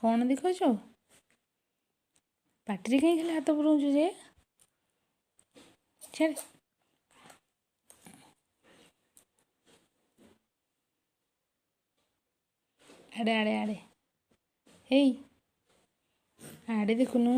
कौन ଦେଖାଉଛୁ ପାଟିରେ କାହିଁ ଖାଲି ହାତ ପୁରଉଛୁ ଯେ ଛାଡ଼ ଆଡ଼େ ଆଡ଼େ ଆଡ଼େ ହେଇ ଆଡ଼େ ଦେଖୁନୁ